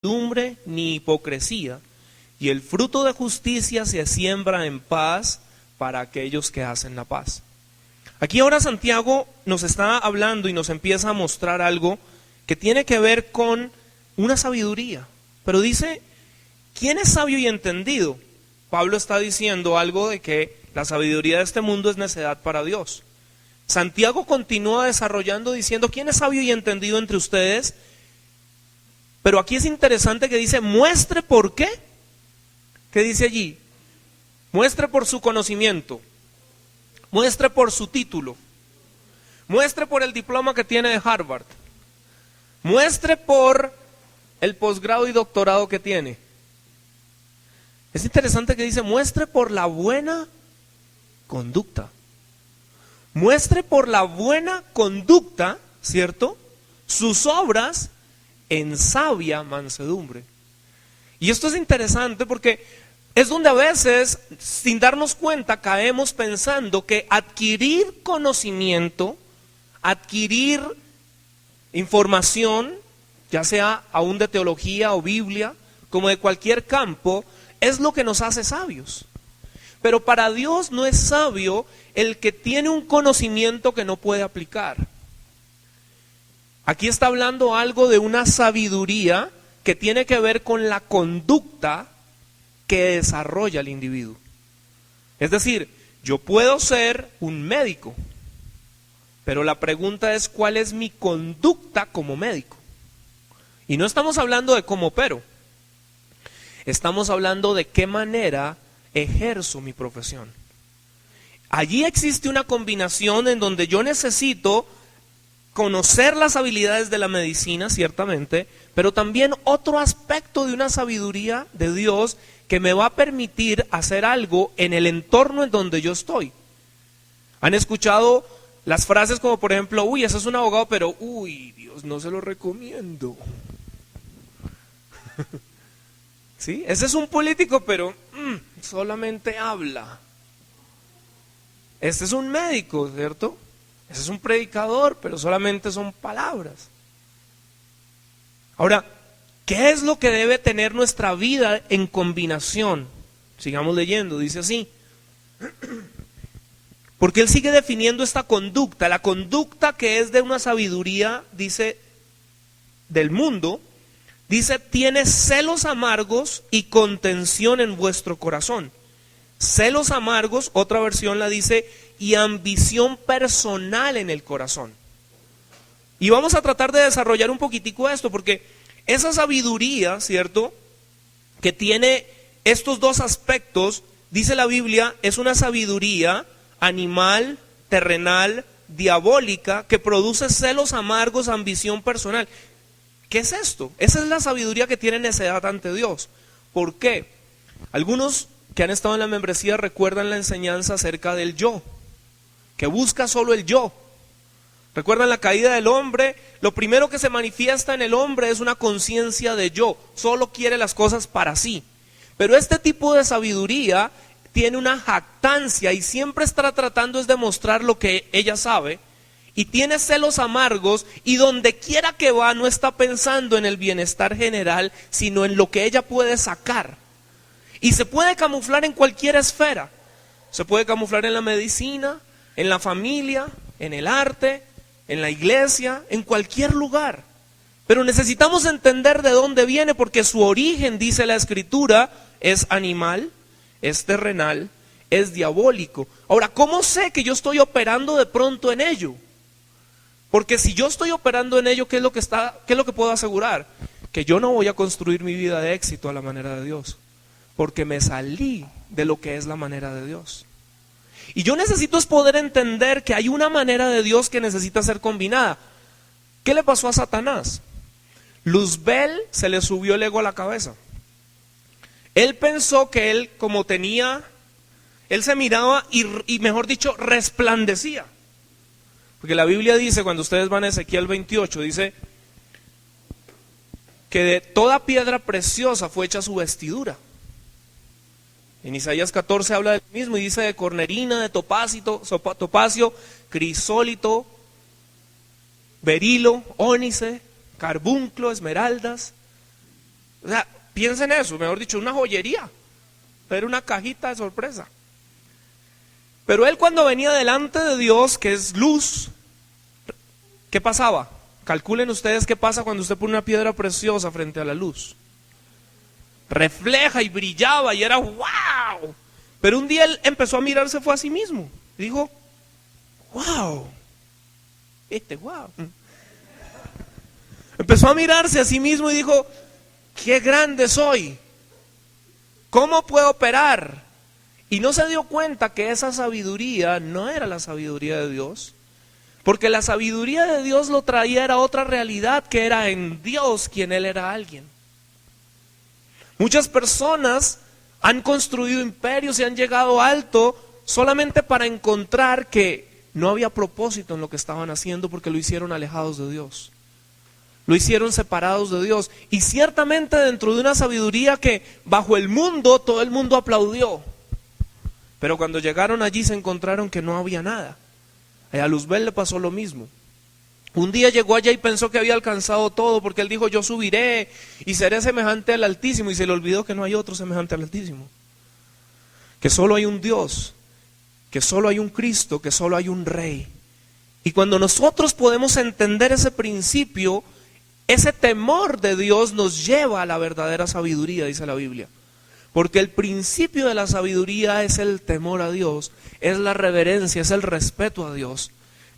ni hipocresía, y el fruto de justicia se siembra en paz para aquellos que hacen la paz. Aquí ahora Santiago nos está hablando y nos empieza a mostrar algo que tiene que ver con una sabiduría. Pero dice, ¿quién es sabio y entendido? Pablo está diciendo algo de que la sabiduría de este mundo es necedad para Dios. Santiago continúa desarrollando diciendo, ¿quién es sabio y entendido entre ustedes? Pero aquí es interesante que dice, muestre por qué. ¿Qué dice allí? Muestre por su conocimiento, muestre por su título, muestre por el diploma que tiene de Harvard, muestre por el posgrado y doctorado que tiene. Es interesante que dice, muestre por la buena conducta. Muestre por la buena conducta, ¿cierto? Sus obras en sabia mansedumbre. Y esto es interesante porque es donde a veces, sin darnos cuenta, caemos pensando que adquirir conocimiento, adquirir información, ya sea aún de teología o Biblia, como de cualquier campo, es lo que nos hace sabios. Pero para Dios no es sabio el que tiene un conocimiento que no puede aplicar. Aquí está hablando algo de una sabiduría que tiene que ver con la conducta que desarrolla el individuo. Es decir, yo puedo ser un médico, pero la pregunta es ¿cuál es mi conducta como médico? Y no estamos hablando de cómo opero, estamos hablando de qué manera ejerzo mi profesión. Allí existe una combinación en donde yo necesito conocer las habilidades de la medicina, ciertamente, pero también otro aspecto de una sabiduría de Dios que me va a permitir hacer algo en el entorno en donde yo estoy. ¿Han escuchado las frases como por ejemplo, uy, ese es un abogado, pero uy, Dios, no se lo recomiendo? ¿Sí? Ese es un político, pero solamente habla. Este es un médico, ¿cierto? Ese es un predicador, pero solamente son palabras. Ahora, ¿qué es lo que debe tener nuestra vida en combinación? Sigamos leyendo, dice así. Porque él sigue definiendo esta conducta, la conducta que es de una sabiduría, dice, del mundo. Dice, tiene celos amargos y contención en vuestro corazón. Celos amargos, otra versión la dice, y ambición personal en el corazón. Y vamos a tratar de desarrollar un poquitico esto, porque esa sabiduría, ¿cierto?, que tiene estos dos aspectos, dice la Biblia, es una sabiduría animal, terrenal, diabólica, que produce celos amargos, ambición personal. ¿Qué es esto? Esa es la sabiduría que tiene necedad ante Dios. ¿Por qué? Algunos que han estado en la membresía recuerdan la enseñanza acerca del yo, que busca solo el yo. ¿Recuerdan la caída del hombre? Lo primero que se manifiesta en el hombre es una conciencia de yo, solo quiere las cosas para sí. Pero este tipo de sabiduría tiene una jactancia y siempre está tratando de mostrar lo que ella sabe, y tiene celos amargos, y donde quiera que va no está pensando en el bienestar general, sino en lo que ella puede sacar. Y se puede camuflar en cualquier esfera. Se puede camuflar en la medicina, en la familia, en el arte, en la iglesia, en cualquier lugar. Pero necesitamos entender de dónde viene, porque su origen, dice la Escritura, es animal, es terrenal, es diabólico. Ahora, ¿cómo sé que yo estoy operando de pronto en ello? Porque si yo estoy operando en ello, ¿qué es lo que puedo asegurar? Que yo no voy a construir mi vida de éxito a la manera de Dios, porque me salí de lo que es la manera de Dios. Y yo necesito es poder entender que hay una manera de Dios que necesita ser combinada. ¿Qué le pasó a Satanás? Luzbel se le subió el ego a la cabeza. Él pensó que él, como tenía, él se miraba y mejor dicho, resplandecía. Porque la Biblia dice, cuando ustedes van a Ezequiel 28, dice que de toda piedra preciosa fue hecha su vestidura. En Isaías 14 habla del mismo y dice de cornerina, de topacio, crisólito, berilo, ónice, carbunclo, esmeraldas. O sea, piensen eso, mejor dicho, una joyería. Era una cajita de sorpresa. Pero él, cuando venía delante de Dios, que es luz, ¿qué pasaba? Calculen ustedes qué pasa cuando usted pone una piedra preciosa frente a la luz. Refleja y brillaba y era wow. Pero un día él empezó a mirarse, fue a sí mismo. Y dijo, wow. Wow. Empezó a mirarse a sí mismo y dijo, qué grande soy. ¿Cómo puedo operar? Y no se dio cuenta que esa sabiduría no era la sabiduría de Dios. Porque la sabiduría de Dios lo traía era otra realidad, que era en Dios quien él era alguien. Muchas personas han construido imperios y han llegado alto solamente para encontrar que no había propósito en lo que estaban haciendo, porque lo hicieron alejados de Dios. Lo hicieron separados de Dios. Y ciertamente dentro de una sabiduría que bajo el mundo todo el mundo aplaudió. Pero cuando llegaron allí se encontraron que no había nada. A Luzbel le pasó lo mismo. Un día llegó allá y pensó que había alcanzado todo, porque él dijo, yo subiré y seré semejante al Altísimo, y se le olvidó que no hay otro semejante al Altísimo, que solo hay un Dios, que solo hay un Cristo, que solo hay un Rey. Y cuando nosotros podemos entender ese principio, ese temor de Dios nos lleva a la verdadera sabiduría, dice la Biblia. Porque el principio de la sabiduría es el temor a Dios, es la reverencia, es el respeto a Dios.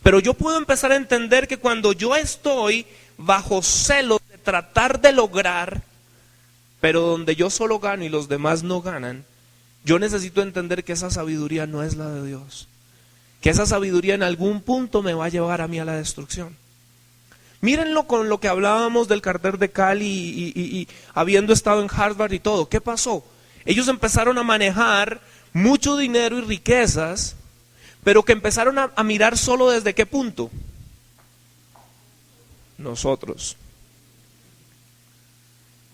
Pero yo puedo empezar a entender que cuando yo estoy bajo celo de tratar de lograr, pero donde yo solo gano y los demás no ganan, yo necesito entender que esa sabiduría no es la de Dios. Que esa sabiduría en algún punto me va a llevar a mí a la destrucción. Mírenlo con lo que hablábamos del Carter de Cali y habiendo estado en Harvard y todo. ¿Qué pasó? Ellos empezaron a manejar mucho dinero y riquezas, pero que empezaron a mirar solo desde qué punto. Nosotros.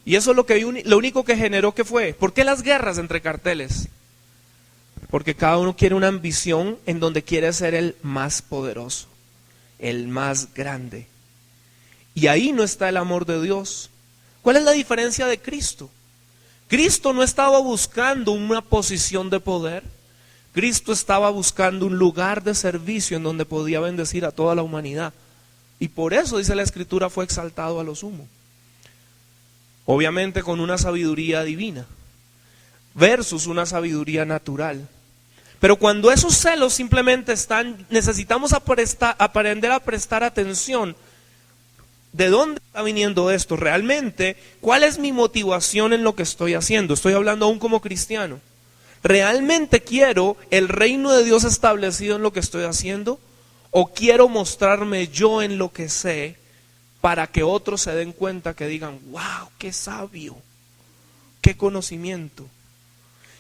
Y eso es lo único que generó, que fue. ¿Por qué las guerras entre carteles? Porque cada uno quiere una ambición en donde quiere ser el más poderoso, el más grande. Y ahí no está el amor de Dios. ¿Cuál es la diferencia de Cristo? Cristo no estaba buscando una posición de poder. Cristo estaba buscando un lugar de servicio en donde podía bendecir a toda la humanidad. Y por eso, dice la Escritura, fue exaltado a lo sumo. Obviamente con una sabiduría divina versus una sabiduría natural. Pero cuando esos celos simplemente están, necesitamos aprender a prestar atención. ¿De dónde está viniendo esto? Realmente, ¿cuál es mi motivación en lo que estoy haciendo? Estoy hablando aún como cristiano. ¿Realmente quiero el reino de Dios establecido en lo que estoy haciendo? ¿O quiero mostrarme yo en lo que sé para que otros se den cuenta, que digan, wow, qué sabio, qué conocimiento?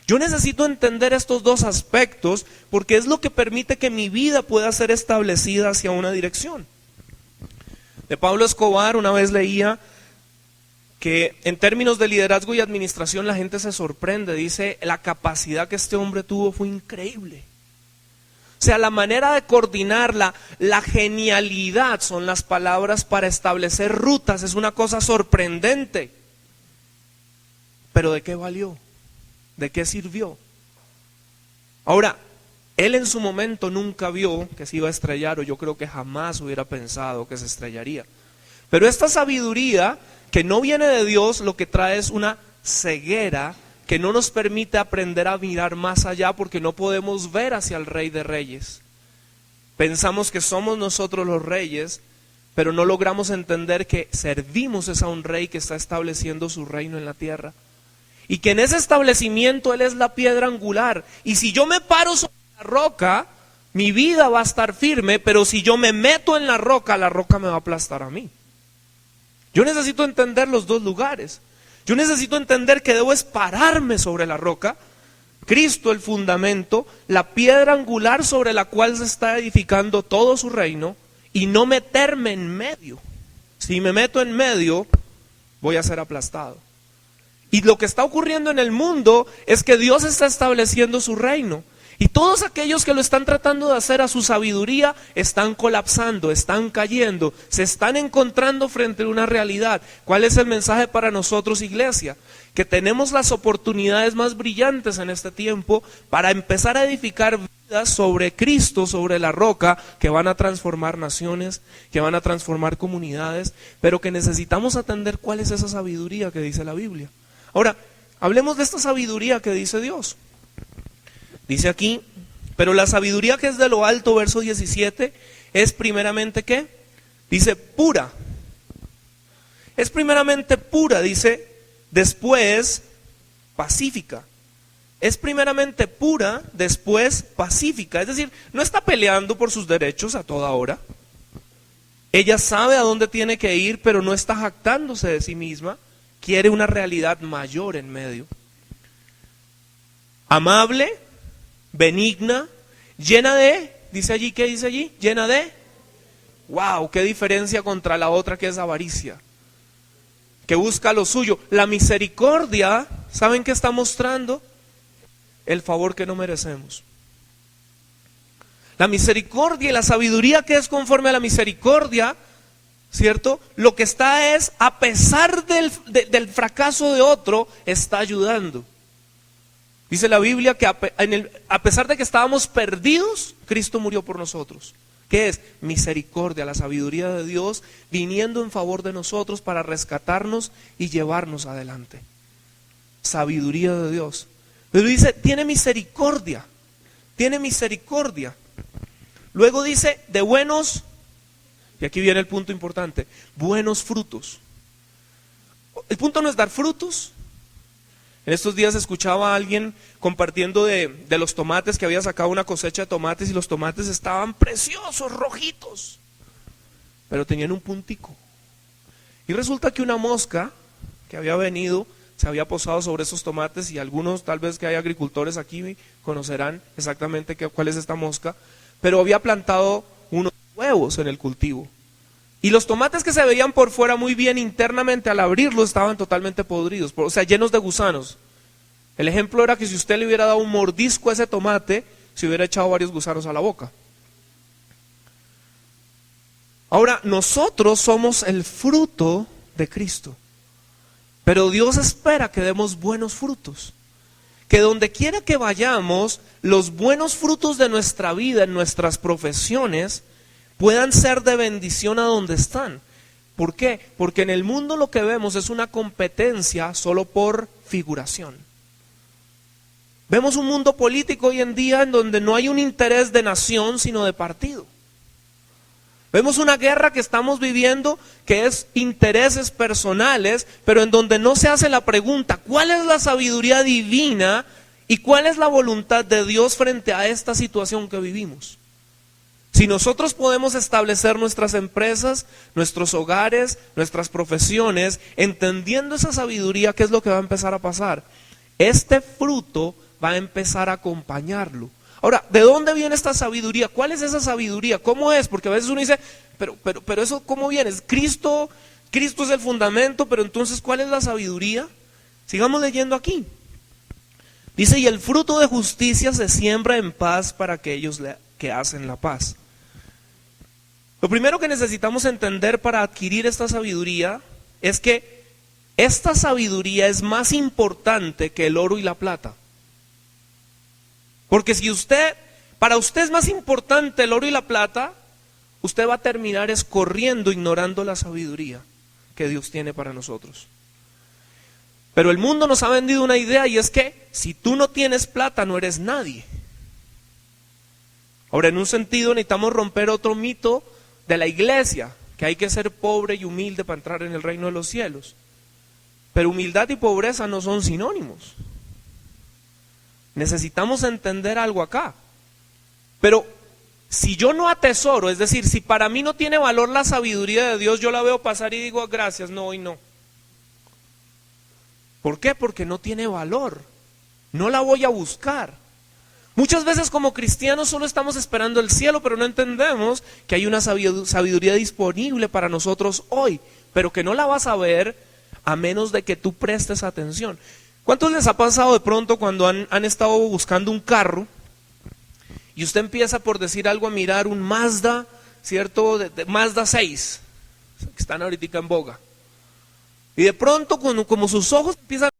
Yo necesito entender estos dos aspectos porque es lo que permite que mi vida pueda ser establecida hacia una dirección. De Pablo Escobar una vez leía que en términos de liderazgo y administración la gente se sorprende, dice, la capacidad que este hombre tuvo fue increíble. O sea, la manera de coordinar, la genialidad son las palabras para establecer rutas, es una cosa sorprendente. Pero ¿de qué valió? ¿De qué sirvió? Ahora, él en su momento nunca vio que se iba a estrellar, o yo creo que jamás hubiera pensado que se estrellaría. Pero esta sabiduría que no viene de Dios, lo que trae es una ceguera que no nos permite aprender a mirar más allá, porque no podemos ver hacia el Rey de Reyes. Pensamos que somos nosotros los reyes, pero no logramos entender que servimos es a un rey que está estableciendo su reino en la tierra. Y que en ese establecimiento Él es la piedra angular. Y si yo me paro sobre la roca, mi vida va a estar firme, pero si yo me meto en la roca me va a aplastar a mí. Yo necesito entender los dos lugares. Yo necesito entender que debo pararme sobre la roca, Cristo el fundamento, la piedra angular sobre la cual se está edificando todo su reino, y no meterme en medio. Si me meto en medio, voy a ser aplastado. Y lo que está ocurriendo en el mundo es que Dios está estableciendo su reino. Y todos aquellos que lo están tratando de hacer a su sabiduría están colapsando, están cayendo, se están encontrando frente a una realidad. ¿Cuál es el mensaje para nosotros, iglesia? Que tenemos las oportunidades más brillantes en este tiempo para empezar a edificar vidas sobre Cristo, sobre la roca, que van a transformar naciones, que van a transformar comunidades, pero que necesitamos atender cuál es esa sabiduría que dice la Biblia. Ahora, hablemos de esta sabiduría que dice Dios. Dice aquí, pero la sabiduría que es de lo alto, verso 17, es primeramente ¿qué? Dice pura. Es primeramente pura, dice, después pacífica. Es primeramente pura, después pacífica. Es decir, no está peleando por sus derechos a toda hora. Ella sabe a dónde tiene que ir, pero no está jactándose de sí misma. Quiere una realidad mayor en medio. Amable, benigna, llena de, dice allí, ¿qué dice allí? Llena de, wow, qué diferencia contra la otra que es avaricia, que busca lo suyo. La misericordia, ¿saben qué está mostrando? El favor que no merecemos. La misericordia y la sabiduría que es conforme a la misericordia, ¿cierto? Lo que está es, a pesar del fracaso de otro, está ayudando. Dice la Biblia que a pesar de que estábamos perdidos, Cristo murió por nosotros. ¿Qué es? Misericordia, la sabiduría de Dios viniendo en favor de nosotros para rescatarnos y llevarnos adelante. Sabiduría de Dios. Pero dice, tiene misericordia, tiene misericordia. Luego dice, de buenos, y aquí viene el punto importante, buenos frutos. El punto no es dar frutos. En estos días escuchaba a alguien compartiendo de los tomates, que había sacado una cosecha de tomates y los tomates estaban preciosos, rojitos, pero tenían un puntico. Y resulta que una mosca que había venido se había posado sobre esos tomates, y algunos, tal vez que hay agricultores aquí, conocerán exactamente cuál es esta mosca, pero había plantado unos huevos en el cultivo. Y los tomates que se veían por fuera muy bien, internamente al abrirlos estaban totalmente podridos, o sea, llenos de gusanos. El ejemplo era que si usted le hubiera dado un mordisco a ese tomate, se hubiera echado varios gusanos a la boca. Ahora, nosotros somos el fruto de Cristo, pero Dios espera que demos buenos frutos. Que donde quiera que vayamos, los buenos frutos de nuestra vida, en nuestras profesiones, puedan ser de bendición a donde están. ¿Por qué? Porque en el mundo lo que vemos es una competencia solo por figuración. Vemos un mundo político hoy en día en donde no hay un interés de nación, sino de partido. Vemos una guerra que estamos viviendo que es intereses personales, pero en donde no se hace la pregunta, ¿cuál es la sabiduría divina y cuál es la voluntad de Dios frente a esta situación que vivimos? Si nosotros podemos establecer nuestras empresas, nuestros hogares, nuestras profesiones, entendiendo esa sabiduría, ¿qué es lo que va a empezar a pasar? Este fruto va a empezar a acompañarlo. Ahora, ¿de dónde viene esta sabiduría? ¿Cuál es esa sabiduría? ¿Cómo es? Porque a veces uno dice, pero eso ¿cómo viene? Cristo es el fundamento, pero entonces ¿cuál es la sabiduría? Sigamos leyendo aquí. Dice, y el fruto de justicia se siembra en paz para aquellos que hacen la paz. Lo primero que necesitamos entender para adquirir esta sabiduría es que esta sabiduría es más importante que el oro y la plata. Porque si para usted es más importante el oro y la plata, usted va a terminar corriendo, ignorando la sabiduría que Dios tiene para nosotros. Pero el mundo nos ha vendido una idea, y es que si tú no tienes plata no eres nadie. Ahora, en un sentido necesitamos romper otro mito de la iglesia, que hay que ser pobre y humilde para entrar en el reino de los cielos. Pero humildad y pobreza no son sinónimos. Necesitamos entender algo acá. Pero si yo no atesoro, es decir, si para mí no tiene valor la sabiduría de Dios, yo la veo pasar y digo gracias, no, hoy no. ¿Por qué? Porque no tiene valor. No la voy a buscar. Muchas veces como cristianos solo estamos esperando el cielo, pero no entendemos que hay una sabiduría disponible para nosotros hoy, pero que no la vas a ver a menos de que tú prestes atención. ¿Cuántos les ha pasado de pronto cuando han estado buscando un carro Y usted empieza, por decir algo, a mirar un Mazda, ¿cierto? Mazda 6, que están ahorita en boga. Y de pronto, como sus ojos empiezan